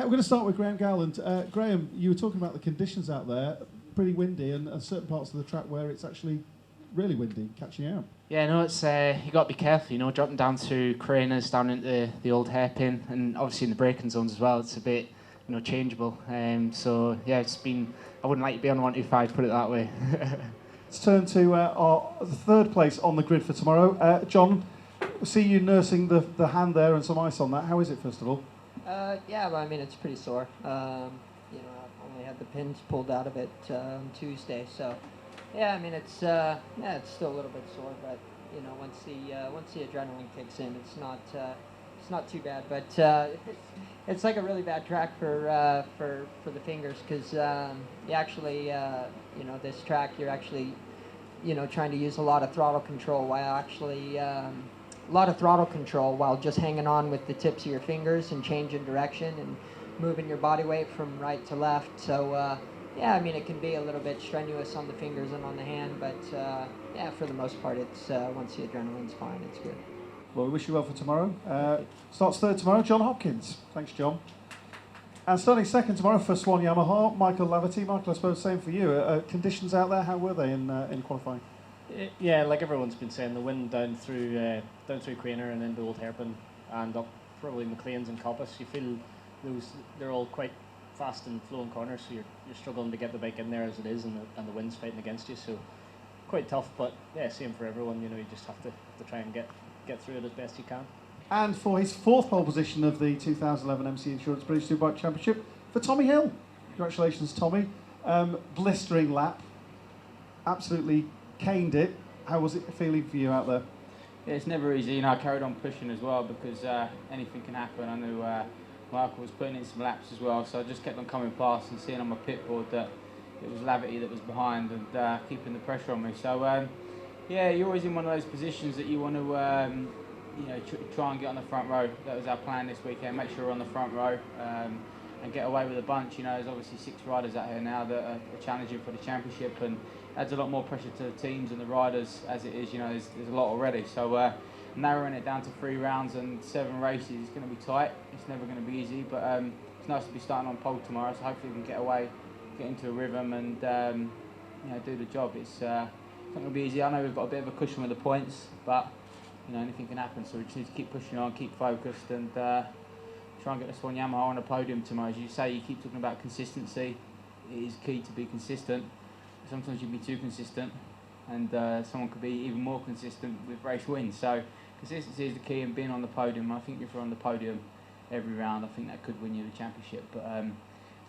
We're going to start with Graham Gowland. Graham, you were talking about the conditions out there, pretty windy, and certain parts of the track where it's actually really windy, catching you out. Yeah, no, it's you got to be careful, you know, dropping down to craners, down into the old hairpin, and obviously in the braking zones as well. It's a bit, you know, changeable. So yeah, it's been. I wouldn't like to be on 125, put it that way. Let's turn to our third place on the grid for tomorrow. John, I see you nursing the hand there and some ice on that. How is it, first of all? Yeah, well, I mean, it's pretty sore. You know, I've only had the pins pulled out of it on Tuesday, so yeah, I mean, it's still a little bit sore, but you know, once the adrenaline kicks in, it's not too bad. But it's like a really bad track for the fingers, because you actually you know, this track you're actually, you know, trying to use a lot of throttle control while just hanging on with the tips of your fingers and changing direction and moving your body weight from right to left. So yeah, I mean, it can be a little bit strenuous on the fingers and on the hand, but yeah, for the most part, it's once the adrenaline's fine, it's good. Well, we wish you well for tomorrow. Starts third tomorrow, John Hopkins. Thanks, John. And starting second tomorrow for Swan Yamaha, Michael Laverty. Michael, I suppose same for you. Conditions out there, how were they in qualifying? Yeah, like everyone's been saying, the wind down through Craner and into Old Hairpin and up probably McLean's and Coppice. You feel they're all quite fast and flowing corners, so you're struggling to get the bike in there as it is, and the wind's fighting against you. So quite tough, but yeah, same for everyone. You know, you just have to try and get through it as best you can. And for his fourth pole position of the 2011 MC Insurance British Superbike Championship for Tommy Hill. Congratulations, Tommy. Blistering lap. Absolutely caned it. How was it feeling for you out there? Yeah, it's never easy. You know, I carried on pushing as well because anything can happen. I knew Michael was putting in some laps as well, so I just kept on coming past and seeing on my pit board that it was Laverty that was behind and keeping the pressure on me. So yeah, you're always in one of those positions that you want to you know, try and get on the front row. That was our plan this weekend. Make sure we're on the front row and get away with a bunch. You know, there's obviously 6 riders out here now that are challenging for the championship, and adds a lot more pressure to the teams and the riders as it is. You know, there's a lot already. So narrowing it down to 3 rounds and 7 races is going to be tight. It's never going to be easy, but it's nice to be starting on pole tomorrow. So hopefully we can get away, get into a rhythm, and you know, do the job. It's not going to be easy. I know we've got a bit of a cushion with the points, but you know, anything can happen. So we just need to keep pushing on, keep focused, and try and get the Swan Yamaha on the podium tomorrow. As you say, you keep talking about consistency. It is key to be consistent. Sometimes you can be too consistent, and someone could be even more consistent with race wins. So consistency is the key, and being on the podium. I think if you're on the podium every round, I think that could win you the championship. But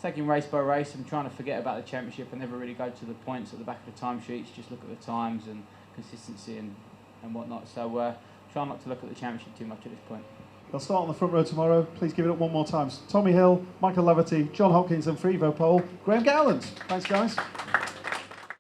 taking race by race, I'm trying to forget about the championship and never really go to the points at the back of the timesheets. Just look at the times and consistency and whatnot. So try not to look at the championship too much at this point. They'll start on the front row tomorrow. Please give it up one more time. Tommy Hill, Michael Laverty, John Hopkins, and for Evo Pole, Graham Gowland. Thanks, guys.